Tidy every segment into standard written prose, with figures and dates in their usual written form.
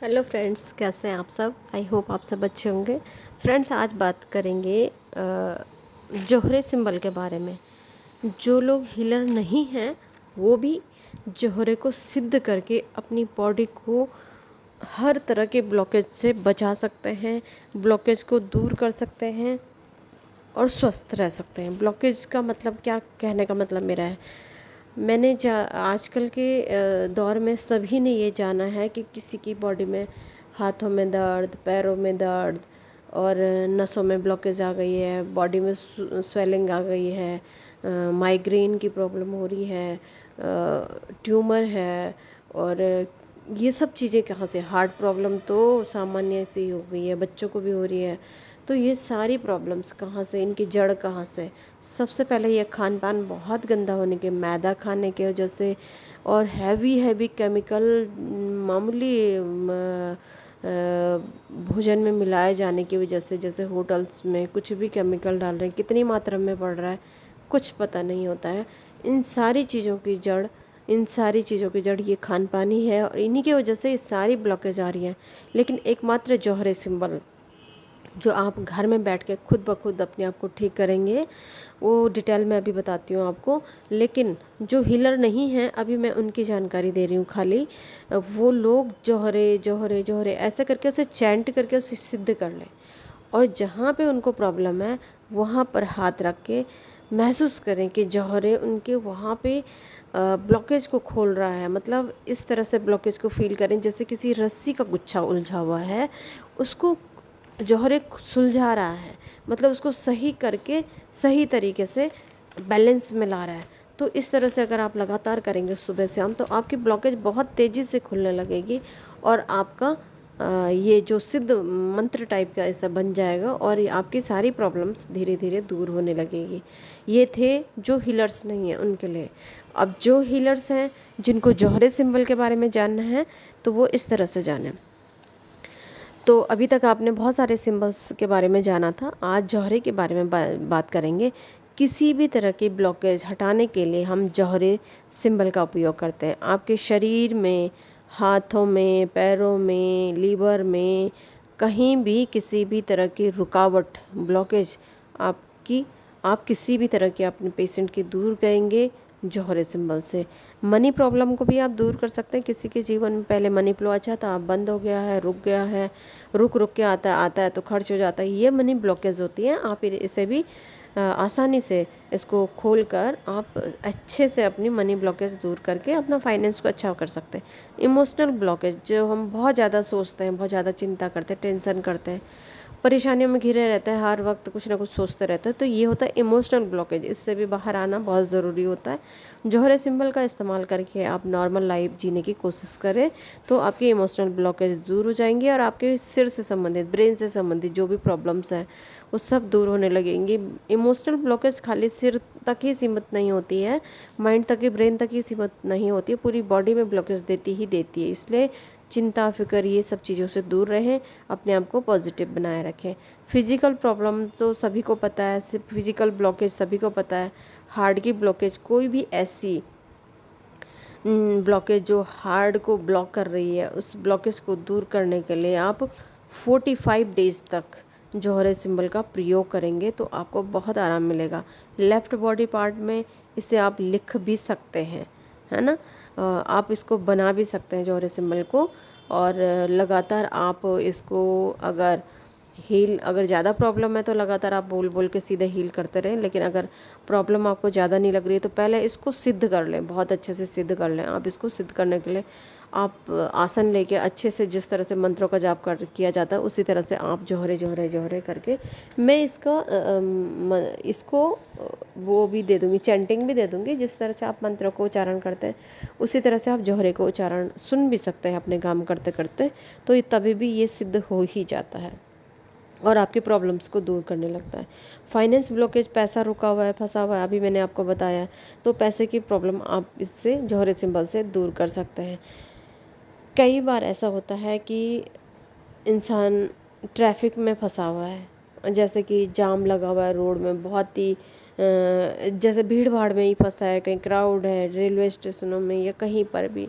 Hello friends, कैसे हैं आप सब। आई होप आप सब अच्छे होंगे। फ्रेंड्स, आज बात करेंगे जोहरे सिंबल के बारे में। जो लोग हीलर नहीं हैं वो भी जोहरे को सिद्ध करके अपनी बॉडी को हर तरह के ब्लॉकेज से बचा सकते हैं, ब्लॉकेज को दूर कर सकते हैं और स्वस्थ रह सकते हैं। ब्लॉकेज का मतलब क्या, कहने का मतलब मेरा है, आजकल के दौर में सभी ने ये जाना है कि किसी की बॉडी में हाथों में दर्द, पैरों में दर्द और नसों में ब्लॉकेज आ गई है, बॉडी में स्वेलिंग आ गई है, माइग्रेन की प्रॉब्लम हो रही है, ट्यूमर है। और ये सब चीज़ें कहाँ से, हार्ट प्रॉब्लम तो सामान्य सी हो गई है, बच्चों को भी हो रही है। तो ये सारी प्रॉब्लम्स कहाँ से, इनकी जड़ कहाँ से। सबसे पहले ये खान पान बहुत गंदा होने के, मैदा खाने के वजह से और हैवी हैवी केमिकल मामूली भोजन में मिलाए जाने की वजह से, जैसे होटल्स में कुछ भी केमिकल डाल रहे हैं, कितनी मात्रा में पड़ रहा है कुछ पता नहीं होता है। इन सारी चीज़ों की जड़ ये खान पान ही है और इन्हीं की वजह से ये सारी ब्लॉकेज आ रही है। लेकिन एकमात्र जौहरी सिंबल जो आप घर में बैठ के खुद ब खुद अपने आप को ठीक करेंगे, वो डिटेल में अभी बताती हूँ आपको। लेकिन जो हीलर नहीं हैं, अभी मैं उनकी जानकारी दे रही हूँ खाली। वो लोग जोहरे जोहरे जोहरे ऐसे करके उसे चैंट करके उसे सिद्ध कर लें और जहाँ पे उनको प्रॉब्लम है वहाँ पर हाथ रख के महसूस करें कि जौहरे उनके वहाँ पे ब्लॉकेज को खोल रहा है। मतलब इस तरह से ब्लॉकेज को फील करें जैसे किसी रस्सी का गुच्छा उलझा हुआ है, उसको जौहरे सुलझा रहा है, मतलब उसको सही करके सही तरीके से बैलेंस में ला रहा है। तो इस तरह से अगर आप लगातार करेंगे सुबह शाम, तो आपकी ब्लॉकेज बहुत तेज़ी से खुलने लगेगी और आपका ये जो सिद्ध मंत्र टाइप का ऐसा बन जाएगा और ये आपकी सारी प्रॉब्लम्स धीरे धीरे दूर होने लगेगी। ये थे जो हीलर्स नहीं हैं उनके लिए। अब जो हीलर्स हैं, जिनको जौहरे सिंबल के बारे में जानना है, तो वो इस तरह से जानें। तो अभी तक आपने बहुत सारे सिंबल्स के बारे में जाना था, आज जौहरे के बारे में बात करेंगे। किसी भी तरह की ब्लॉकेज हटाने के लिए हम जौहरे सिंबल का उपयोग करते हैं। आपके शरीर में, हाथों में, पैरों में, लीवर में, कहीं भी किसी भी तरह की रुकावट, ब्लॉकेज आपकी आप किसी भी तरह की अपने पेशेंट की दूर करेंगे जौहरे सिंबल से। मनी प्रॉब्लम को भी आप दूर कर सकते हैं। किसी के जीवन में पहले मनी फ्लो अच्छा था, अब बंद हो गया है, रुक गया है, रुक रुक के आता है तो खर्च हो जाता है, ये मनी ब्लॉकेज होती है। आप इसे भी आसानी से इसको खोल कर आप अच्छे से अपनी मनी ब्लॉकेज दूर करके अपना फाइनेंस को अच्छा कर सकते हैं। इमोशनल ब्लॉकेज, जो हम बहुत ज़्यादा सोचते हैं, बहुत ज़्यादा चिंता करते हैं, टेंशन करते हैं, परेशानियों में घिरे रहते हैं, हर वक्त कुछ ना कुछ सोचते रहते हैं, तो ये होता है इमोशनल ब्लॉकेज। इससे भी बाहर आना बहुत ज़रूरी होता है। जौहरे सिंबल का इस्तेमाल करके आप नॉर्मल लाइफ जीने की कोशिश करें तो आपकी इमोशनल ब्लॉकेज दूर हो जाएंगी और आपके सिर से संबंधित, ब्रेन से संबंधित जो भी प्रॉब्लम्स हैं वो सब दूर होने लगेंगी। इमोशनल ब्लॉकेज खाली सिर तक ही सीमित नहीं होती है, माइंड तक ही, ब्रेन तक ही सीमित नहीं होती है, पूरी बॉडी में ब्लॉकेज देती ही देती है। इसलिए चिंता, फिक्र, ये सब चीज़ों से दूर रहें, अपने आप को पॉजिटिव बनाए रखें। फिजिकल प्रॉब्लम तो सभी को पता है, सिर्फ फिजिकल ब्लॉकेज सभी को पता है। हार्ट की ब्लॉकेज, कोई भी ऐसी ब्लॉकेज जो हार्ट को ब्लॉक कर रही है, उस ब्लॉकेज को दूर करने के लिए आप 45 डेज तक जौहरे सिंबल का प्रयोग करेंगे तो आपको बहुत आराम मिलेगा। लेफ्ट बॉडी पार्ट में इसे आप लिख भी सकते हैं, है ना। आप इसको बना भी सकते हैं जौहरे सिंबल को, और लगातार आप इसको अगर ज़्यादा प्रॉब्लम है तो लगातार आप बोल बोल के सीधे हील करते रहें। लेकिन अगर प्रॉब्लम आपको ज़्यादा नहीं लग रही है तो पहले इसको सिद्ध कर लें, बहुत अच्छे से सिद्ध कर लें। आप इसको सिद्ध करने के लिए आप आसन लेके अच्छे से, जिस तरह से मंत्रों का जाप किया जाता है उसी तरह से आप जौहरे जौहरे जौहरे करके, मैं इसको वो भी दे दूँगी, चैंटिंग भी दे दूँगी। जिस तरह से आप मंत्रों को उच्चारण करते हैं उसी तरह से आप जौहरे को उच्चारण सुन भी सकते हैं अपने काम करते करते, तो तभी भी ये सिद्ध हो ही जाता है और आपकी प्रॉब्लम्स को दूर करने लगता है। फाइनेंस ब्लॉकेज, पैसा रुका हुआ है, फंसा हुआ है, अभी मैंने आपको बताया, तो पैसे की प्रॉब्लम आप इससे, जौहरे सिंबल से दूर कर सकते हैं। कई बार ऐसा होता है कि इंसान ट्रैफिक में फंसा हुआ है, जैसे कि जाम लगा हुआ है रोड में, बहुत ही जैसे भीड़ भाड़ में ही फंसा है, कहीं क्राउड है, रेलवे स्टेशनों में या कहीं पर भी,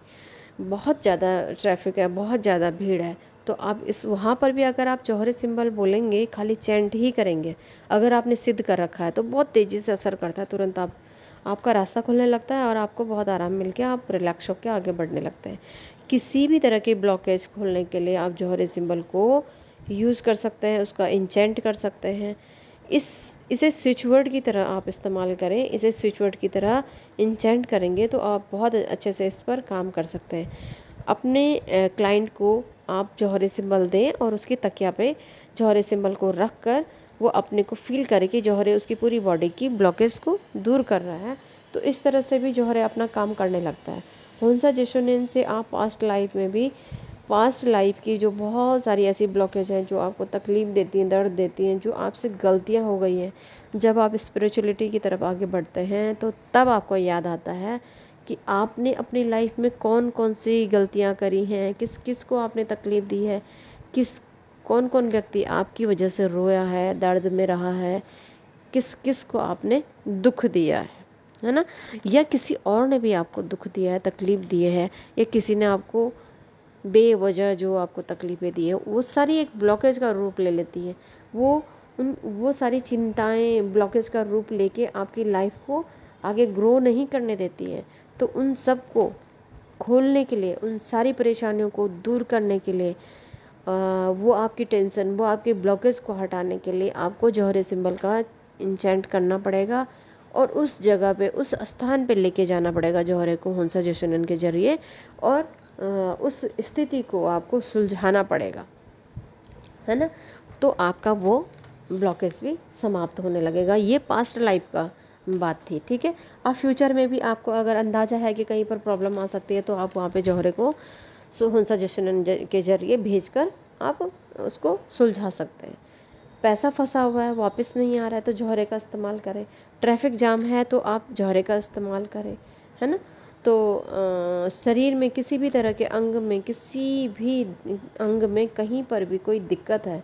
बहुत ज़्यादा ट्रैफिक है, बहुत ज़्यादा भीड़ है, तो आप इस वहाँ पर भी अगर आप जौहरी सिंबल बोलेंगे, खाली चैंट ही करेंगे, अगर आपने सिद्ध कर रखा है तो बहुत तेज़ी से असर करता है, तुरंत आपका रास्ता खुलने लगता है और आपको बहुत आराम मिल के आप रिलैक्स होकर आगे बढ़ने लगते हैं। किसी भी तरह के ब्लॉकेज खोलने के लिए आप जौहरी सिंबल को यूज़ कर सकते हैं, उसका इंचेंट कर सकते हैं। इसे स्विच वर्ड की तरह आप इस्तेमाल करें, इसे स्विच वर्ड की तरह इंचेंट करेंगे तो आप बहुत अच्छे से इस पर काम कर सकते हैं। अपने क्लाइंट को आप जौहरी सिंबल दें और उसकी तकिया पे जौहरी सिंबल को रख कर वो अपने को फील करे कि जौहरी उसकी पूरी बॉडी की ब्लॉकेज को दूर कर रहा है, तो इस तरह से भी जौहरी अपना काम करने लगता है। हुंसा जेशुनिन से आप पास्ट लाइफ की जो बहुत सारी ऐसी ब्लॉकेज हैं जो आपको तकलीफ़ देती हैं, दर्द देती हैं, जो आपसे गलतियां हो गई हैं, जब आप स्पिरिचुअलिटी की तरफ आगे बढ़ते हैं तो तब आपको याद आता है कि आपने अपनी लाइफ में कौन कौन सी गलतियां करी हैं, किस किस को आपने तकलीफ़ दी है, किस कौन कौन व्यक्ति आपकी वजह से रोया है, दर्द में रहा है, किस किस को आपने दुख दिया है ना, या किसी और ने भी आपको दुख दिया है, तकलीफ़ दी है, या किसी ने आपको बेवजह जो आपको तकलीफ़ें दी है, वो सारी एक ब्लॉकेज का रूप ले लेती है। वो सारी चिंताएं ब्लॉकेज का रूप लेके आपकी लाइफ को आगे ग्रो नहीं करने देती है। तो उन सब को खोलने के लिए, उन सारी परेशानियों को दूर करने के लिए, वो आपकी टेंशन, वो आपके ब्लॉकेज को हटाने के लिए आपको जौहरी सिंबल का इंचेंट करना पड़ेगा और उस जगह पे, उस स्थान पे लेके जाना पड़ेगा जौहरे को हुंसा जेशुनिन के जरिए, और उस स्थिति को आपको सुलझाना पड़ेगा, है ना। तो आपका वो ब्लॉकेज भी समाप्त होने लगेगा। ये पास्ट लाइफ का बात थी, ठीक है। अब फ्यूचर में भी आपको अगर अंदाज़ा है कि कहीं पर प्रॉब्लम आ सकती है तो आप वहाँ पे जौहरे को हुंसा जेशुनिन के जरिए भेजकर आप उसको सुलझा सकते हैं। पैसा फंसा हुआ है, वापस नहीं आ रहा है, तो जौहरे का इस्तेमाल करें। ट्रैफिक जाम है तो आप जौहरे का इस्तेमाल करें, है ना। तो शरीर में किसी भी तरह के अंग में, किसी भी अंग में कहीं पर भी कोई दिक्कत है,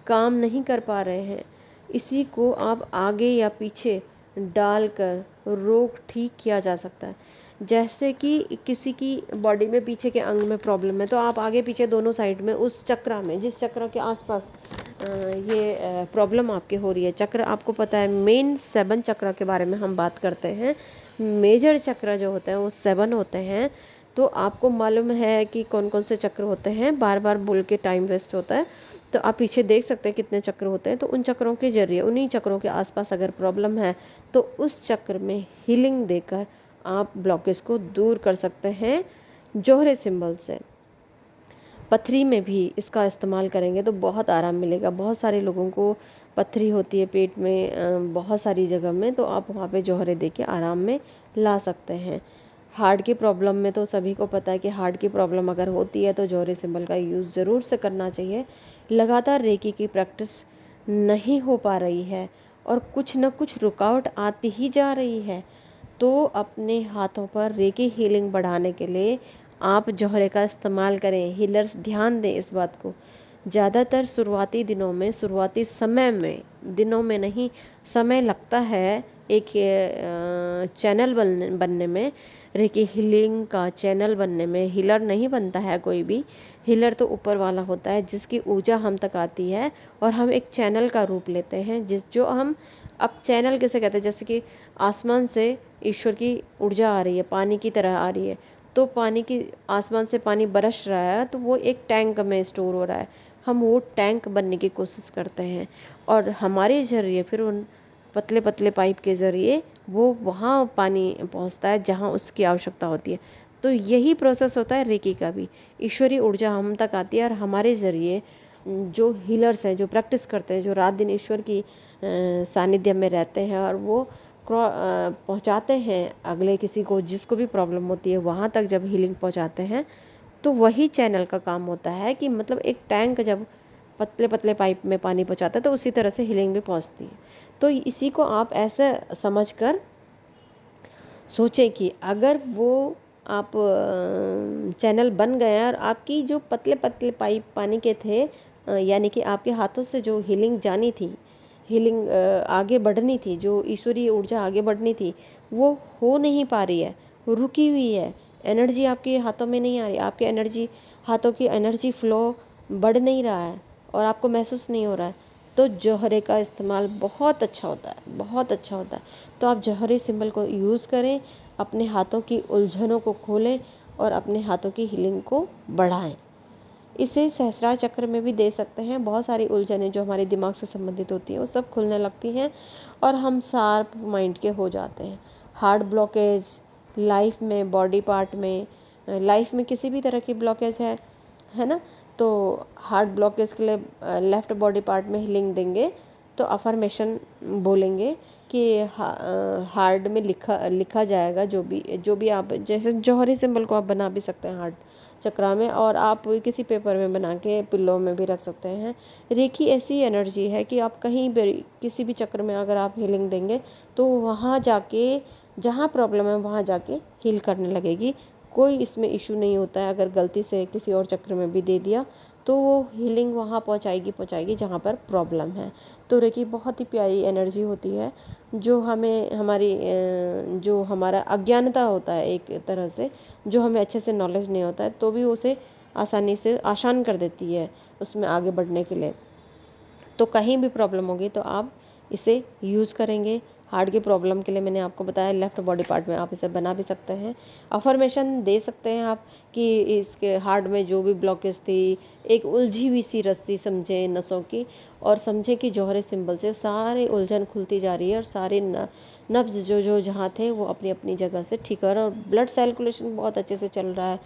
काम नहीं कर पा रहे हैं, इसी को आप आगे या पीछे डालकर रोग ठीक किया जा सकता है। जैसे कि किसी की बॉडी में पीछे के अंग में प्रॉब्लम है तो आप आगे पीछे दोनों साइड में उस चक्र में, जिस चक्र के आसपास ये प्रॉब्लम आपके हो रही है, चक्र आपको पता है मेन 7 चक्र के बारे में हम बात करते हैं। मेजर चक्र जो होते हैं वो 7 होते हैं। तो आपको मालूम है कि कौन कौन से चक्र होते हैं, बार बार बोल के टाइम वेस्ट होता है। तो आप पीछे देख सकते हैं कितने चक्र होते हैं। तो उन चक्रों के जरिए, उन्हीं चक्रों के आसपास अगर प्रॉब्लम है तो उस चक्र में हीलिंग देकर आप ब्लॉकेज को दूर कर सकते हैं जौहरी सिंबल से। पथरी में भी इसका इस्तेमाल करेंगे तो बहुत आराम मिलेगा। बहुत सारे लोगों को पथरी होती है पेट में, बहुत सारी जगह में, तो आप वहाँ पे जौहरे दे के आराम में ला सकते हैं। हार्ट की प्रॉब्लम में तो सभी को पता है कि हार्ट की प्रॉब्लम अगर होती है तो जौहरी सिंबल का यूज़ ज़रूर से करना चाहिए। लगातार रेकी की प्रैक्टिस नहीं हो पा रही है और कुछ न कुछ रुकावट आती ही जा रही है, तो अपने हाथों पर रेकी हीलिंग बढ़ाने के लिए आप जौहरे का इस्तेमाल करें। हीलर्स ध्यान दें इस बात को। ज़्यादातर शुरुआती दिनों में, शुरुआती समय में, दिनों में नहीं, समय लगता है एक चैनल बनने में, रेकी हीलिंग का चैनल बनने में। हीलर नहीं बनता है कोई भी, हीलर तो ऊपर वाला होता है जिसकी ऊर्जा हम तक आती है और हम एक चैनल का रूप लेते हैं, जो हम, अब चैनल किसे कहते हैं, जैसे कि आसमान से ईश्वर की ऊर्जा आ रही है, पानी की तरह आ रही है, तो पानी की, आसमान से पानी बरस रहा है तो वो एक टैंक में स्टोर हो रहा है, हम वो टैंक बनने की कोशिश करते हैं और हमारे जरिए फिर उन पतले पतले पाइप के ज़रिए वो वहाँ पानी पहुँचता है जहाँ उसकी आवश्यकता होती है। तो यही प्रोसेस होता है रेकी का भी। ईश्वरीय ऊर्जा हम तक आती है और हमारे ज़रिए जो हीलर्स हैं, जो प्रैक्टिस करते हैं, जो रात दिन ईश्वर की सानिध्य में रहते हैं और वो पहुंचाते हैं अगले किसी को, जिसको भी प्रॉब्लम होती है, वहाँ तक जब हीलिंग पहुंचाते हैं, तो वही चैनल का काम होता है कि मतलब एक टैंक जब पतले पतले पाइप में पानी पहुंचाता है तो उसी तरह से हीलिंग भी पहुंचती है। तो इसी को आप ऐसे समझकर सोचें कि अगर वो आप चैनल बन गए और आपकी जो पतले पतले पाइप पानी के थे, यानी कि आपके हाथों से जो हीलिंग जानी थी, हीलिंग आगे बढ़नी थी, जो ईश्वरीय ऊर्जा आगे बढ़नी थी, वो हो नहीं पा रही है, रुकी हुई है, एनर्जी आपके हाथों में नहीं आ रही, आपके हाथों की एनर्जी फ्लो बढ़ नहीं रहा है और आपको महसूस नहीं हो रहा है, तो जौहरे का इस्तेमाल बहुत अच्छा होता है, बहुत अच्छा होता है। तो आप जौहरी सिंबल को यूज़ करें, अपने हाथों की उलझनों को खोलें और अपने हाथों की हीलिंग को बढ़ाएं। इसे सहस्रार चक्र में भी दे सकते हैं। बहुत सारी उलझनें जो हमारे दिमाग से संबंधित होती हैं वो सब खुलने लगती हैं और हम शार्प माइंड के हो जाते हैं। हार्ट ब्लॉकेज लाइफ में, बॉडी पार्ट में, लाइफ में किसी भी तरह की ब्लॉकेज है ना, तो हार्ट ब्लॉकेज के लिए लेफ्ट बॉडी पार्ट में हीलिंग देंगे तो अफर्मेशन बोलेंगे कि हार्ट में लिखा जाएगा, जो भी आप जैसे जौहरी सिंबल को आप बना भी सकते हैं हार्ट चक्रा में, और आप किसी पेपर में बना के पिल्लो में भी रख सकते हैं। रेकी ऐसी एनर्जी है कि आप कहीं भी किसी भी चक्र में अगर आप हीलिंग देंगे तो वहाँ जाके, जहाँ प्रॉब्लम है वहाँ जाके हील करने लगेगी। कोई इसमें इशू नहीं होता है। अगर गलती से किसी और चक्र में भी दे दिया तो वो हीलिंग वहाँ पहुँचाएगी जहाँ पर प्रॉब्लम है। तो रेकी बहुत ही प्यारी एनर्जी होती है जो हमें जो हमारा अज्ञानता होता है एक तरह से, जो हमें अच्छे से नॉलेज नहीं होता है तो भी उसे आसानी से आसान कर देती है उसमें आगे बढ़ने के लिए। तो कहीं भी प्रॉब्लम होगी तो आप इसे यूज़ करेंगे। हार्ट की प्रॉब्लम के लिए मैंने आपको बताया लेफ्ट बॉडी पार्ट में आप इसे बना भी सकते हैं। अफर्मेशन दे सकते हैं आप कि इसके हार्ट में जो भी ब्लॉकेज थी, एक उलझी हुई सी रस्सी समझे नसों की, और समझे कि जौहरी सिंबल से सारी उलझन खुलती जा रही है और सारे नब्ज जो जहाँ थे वो अपनी अपनी जगह से ठीक हो रहा है और ब्लड सर्कुलेशन बहुत अच्छे से चल रहा है।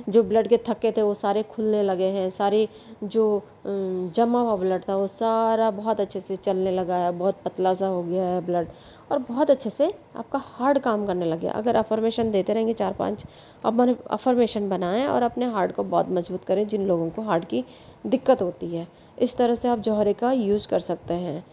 जो ब्लड के थक्के थे वो सारे खुलने लगे हैं, सारी जो जमा हुआ ब्लड था वो सारा बहुत अच्छे से चलने लगा है, बहुत पतला सा हो गया है ब्लड और बहुत अच्छे से आपका हार्ट काम करने लगे। अगर अफर्मेशन देते रहेंगे 4-5 अफर्मेशन बनाएं और अपने हार्ट को बहुत मजबूत करें जिन लोगों को हार्ट की दिक्कत होती है। इस तरह से आप जौहरे का यूज़ कर सकते हैं।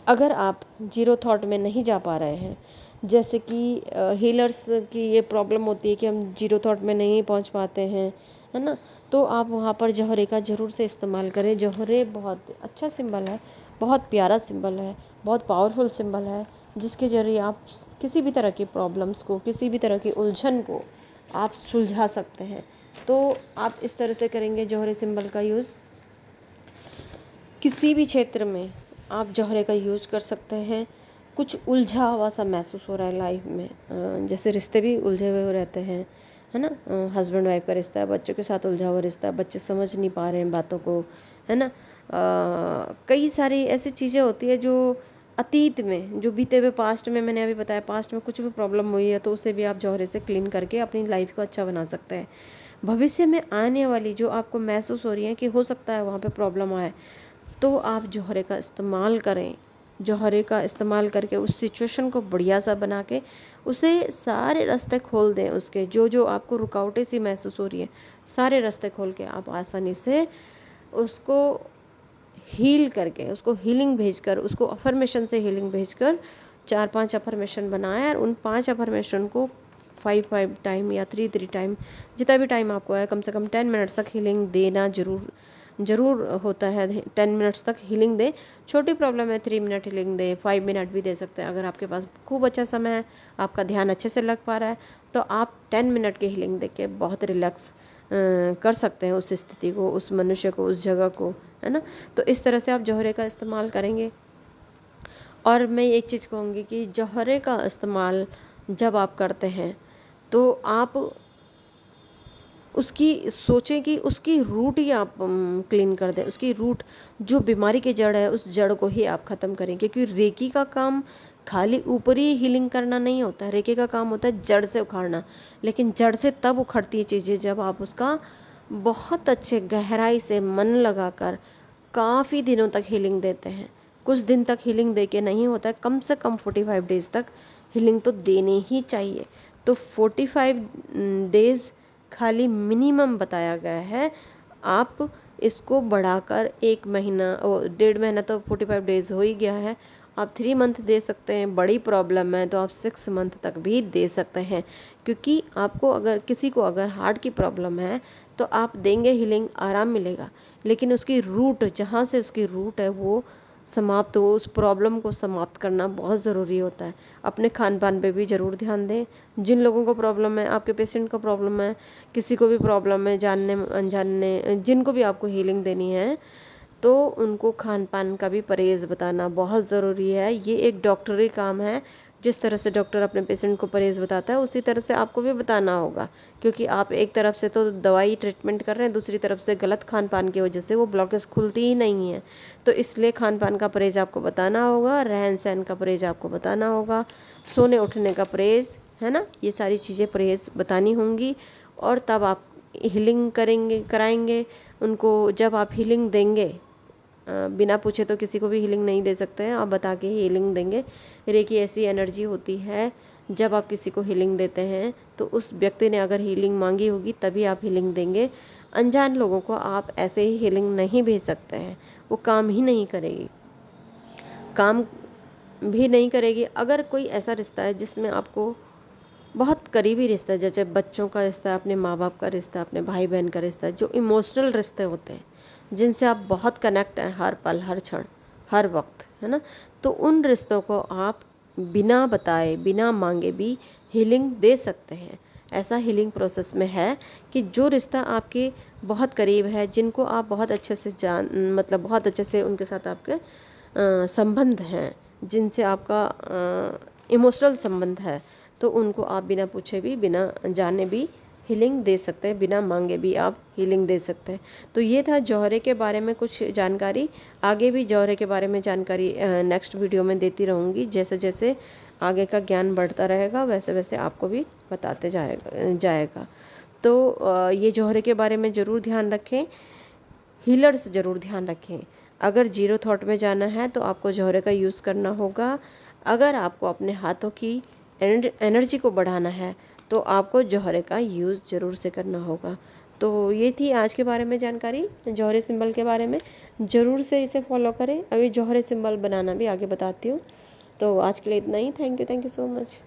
अगर आप जीरो थॉट में नहीं जा पा रहे हैं, जैसे कि हीलर्स की ये प्रॉब्लम होती है कि हम जीरो थॉट में नहीं पहुंच पाते हैं, है ना, तो आप वहाँ पर जौहरे का ज़रूर से इस्तेमाल करें। जौहरे बहुत अच्छा सिंबल है, बहुत प्यारा सिंबल है, बहुत पावरफुल सिंबल है, जिसके ज़रिए आप किसी भी तरह की प्रॉब्लम्स को, किसी भी तरह की उलझन को आप सुलझा सकते हैं। तो आप इस तरह से करेंगे जौहरे सिंबल का यूज़। किसी भी क्षेत्र में आप जौहरे का यूज कर सकते हैं। कुछ उलझा हुआ सा महसूस हो रहा है लाइफ में, जैसे रिश्ते भी उलझे हुए रहते हैं, है ना, हस्बैंड वाइफ का रिश्ता है, बच्चों के साथ उलझा हुआ रिश्ता है, बच्चे समझ नहीं पा रहे हैं बातों को, है ना, कई सारी ऐसी चीज़ें होती है जो अतीत में, जो बीते हुए पास्ट में, मैंने अभी बताया पास्ट में कुछ भी प्रॉब्लम हुई है तो उसे भी आप जौहरे से क्लीन करके अपनी लाइफ को अच्छा बना सकते हैं। भविष्य में आने वाली जो आपको महसूस हो रही है कि हो सकता है वहाँ पे प्रॉब्लम आए, तो आप जौहरे का इस्तेमाल करें। जौहरे का इस्तेमाल करके उस सिचुएशन को बढ़िया सा बना के उसे सारे रास्ते खोल दें। उसके जो आपको रुकावटें सी महसूस हो रही है, सारे रास्ते खोल के आप आसानी से उसको हील करके, उसको हीलिंग भेजकर, उसको अफर्मेशन से हीलिंग भेजकर 4-5 अफर्मेशन बनाएं और उन 5 अफर्मेशन को 5 टाइम या 3 टाइम, जितना भी टाइम आपको है, कम से कम 10 मिनट्स तक हीलिंग देना ज़रूर होता है। 10 मिनट्स तक हीलिंग दें। छोटी प्रॉब्लम है 3 मिनट हीलिंग दें, 5 मिनट भी दे सकते हैं। अगर आपके पास खूब अच्छा समय है, आपका ध्यान अच्छे से लग पा रहा है, तो आप 10 मिनट की हीलिंग दे के बहुत रिलैक्स कर सकते हैं उस स्थिति को, उस मनुष्य को, उस जगह को, है ना। तो इस तरह से आप जौहरे का इस्तेमाल करेंगे। और मैं एक चीज़ कहूँगी कि जौहरे का इस्तेमाल जब आप करते हैं तो आप उसकी सोचें कि उसकी रूट ही आप क्लीन कर दें। उसकी रूट, जो बीमारी की जड़ है उस जड़ को ही आप ख़त्म करें, क्योंकि रेकी का काम खाली ऊपरी हीलिंग करना नहीं होता है। रेकी का काम होता है जड़ से उखाड़ना। लेकिन जड़ से तब उखड़ती है चीज़ें जब आप उसका बहुत अच्छे गहराई से मन लगाकर काफ़ी दिनों तक हीलिंग देते हैं। कुछ दिन तक हीलिंग दे के नहीं होता है, कम से कम 45 डेज़ तक हीलिंग तो देनी ही चाहिए। तो 45 डेज़ खाली मिनिमम बताया गया है। आप इसको बढ़ाकर 1 महीना, 1.5 महीना तो 45 डेज़ हो ही गया है, आप 3 मंथ दे सकते हैं। बड़ी प्रॉब्लम है तो आप 6 मंथ तक भी दे सकते हैं। क्योंकि आपको, अगर किसी को अगर हार्ट की प्रॉब्लम है तो आप देंगे हीलिंग, आराम मिलेगा, लेकिन उसकी रूट, जहाँ से उसकी रूट है वो समाप्त हो, उस प्रॉब्लम को समाप्त करना बहुत ज़रूरी होता है। अपने खान पान पे भी ज़रूर ध्यान दें। जिन लोगों को प्रॉब्लम है, आपके पेशेंट को प्रॉब्लम है, किसी को भी प्रॉब्लम है, जानने अनजाने जिनको भी आपको हीलिंग देनी है, तो उनको खान पान का भी परहेज़ बताना बहुत ज़रूरी है। ये एक डॉक्टरी काम है। जिस तरह से डॉक्टर अपने पेशेंट को परहेज़ बताता है, उसी तरह से आपको भी बताना होगा, क्योंकि आप एक तरफ से तो दवाई ट्रीटमेंट कर रहे हैं, दूसरी तरफ से गलत खान पान की वजह से वो ब्लॉकेज खुलती ही नहीं है। तो इसलिए खान पान का परहेज़ आपको बताना होगा, रहन सहन का परहेज़ आपको बताना होगा, सोने उठने का परहेज़, है ना, ये सारी चीज़ें परहेज़ बतानी होंगी। और तब आप हीलिंग कराएंगे उनको। जब आप हीलिंग देंगे, बिना पूछे तो किसी को भी हीलिंग नहीं दे सकते हैं, आप बता के हीलिंग देंगे। रेकी ऐसी एनर्जी होती है, जब आप किसी को हीलिंग देते हैं तो उस व्यक्ति ने अगर हीलिंग मांगी होगी तभी आप हीलिंग देंगे। अनजान लोगों को आप ऐसे ही हीलिंग नहीं भेज सकते हैं, वो काम ही नहीं करेगी, काम भी नहीं करेगी। अगर कोई ऐसा रिश्ता है जिसमें आपको बहुत करीबी रिश्ता है, जैसे बच्चों का रिश्ता है, अपने माँ बाप का रिश्ता है, अपने भाई बहन का रिश्ता है, जो इमोशनल रिश्ते होते हैं, जिनसे आप बहुत कनेक्ट हैं हर पल, हर क्षण, हर वक्त, है ना, तो उन रिश्तों को आप बिना बताए, बिना मांगे भी हीलिंग दे सकते हैं। ऐसा हीलिंग प्रोसेस में है कि जो रिश्ता आपके बहुत करीब है, जिनको आप बहुत अच्छे से मतलब बहुत अच्छे से उनके साथ आपके संबंध हैं, जिनसे आपका इमोशनल संबंध है, तो उनको आप बिना पूछे भी, बिना जाने भी हीलिंग दे सकते हैं, बिना मांगे भी आप हीलिंग दे सकते हैं। तो ये था जौहरे के बारे में कुछ जानकारी। आगे भी जौहरे के बारे में जानकारी नेक्स्ट वीडियो में देती रहूँगी। जैसे जैसे आगे का ज्ञान बढ़ता रहेगा, वैसे वैसे आपको भी बताते जाएगा। तो ये जौहरे के बारे में ज़रूर ध्यान रखें, हीलर्स ज़रूर ध्यान रखें। अगर जीरो थॉट में जाना है तो आपको जौहरे का यूज़ करना होगा। अगर आपको अपने हाथों की एनर्जी को बढ़ाना है तो आपको जौहरे का यूज़ ज़रूर से करना होगा। तो ये थी आज के बारे में जानकारी, जौहरे सिंबल के बारे में। ज़रूर से इसे फॉलो करें। अभी जौहरे सिंबल बनाना भी आगे बताती हूँ। तो आज के लिए इतना ही। Thank you so much.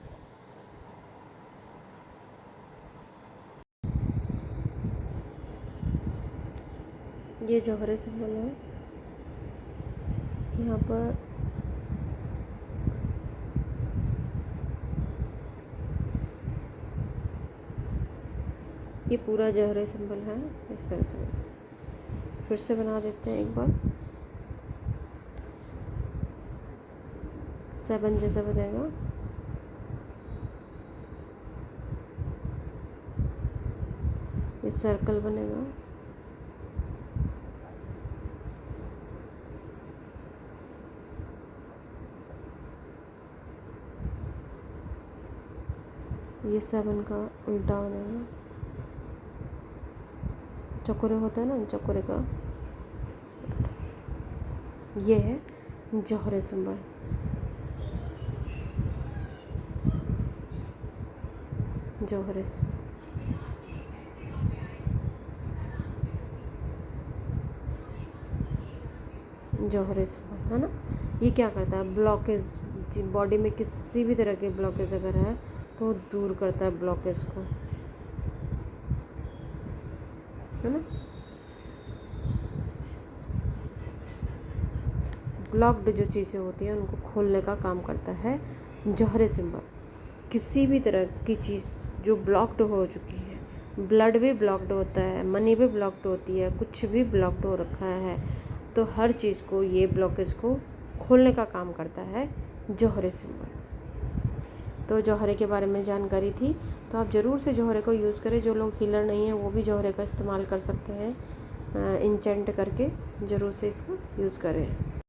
ये जौहरे सिंबल है। यहाँ पर ये पूरा जौहरे सिंबल है। इस तरह से फिर से बना देते हैं एक बार। 7 जैसा बनेगा। ये सर्कल बनेगा। ये 7 का उल्टा बनेगा। चकोरे होते हैं ना, चकोरे का ये है जौहरे सिंबल। जौहरे जौहरे सिंबल है ना। ये क्या करता है, ब्लॉकेज, बॉडी में किसी भी तरह के ब्लॉकेज अगर है तो दूर करता है ब्लॉकेज को, है ना। ब्लॉक्ड जो चीज़ें होती हैं उनको खोलने का काम करता है जौहरे सिंबल। किसी भी तरह की चीज़ जो ब्लॉक्ड हो चुकी है, ब्लड भी ब्लॉक्ड होता है, मनी भी ब्लॉक्ड होती है, कुछ भी ब्लॉक्ड हो रखा है, तो हर चीज़ को, ये ब्लॉकेज को खोलने का काम करता है जौहरे सिंबल। तो जौहरे के बारे में जानकारी थी, तो आप ज़रूर से जौहरे को यूज़ करें। जो लोग हीलर नहीं हैं वो भी जौहरे का इस्तेमाल कर सकते हैं, इंचेंट करके ज़रूर से इसका यूज़ करें।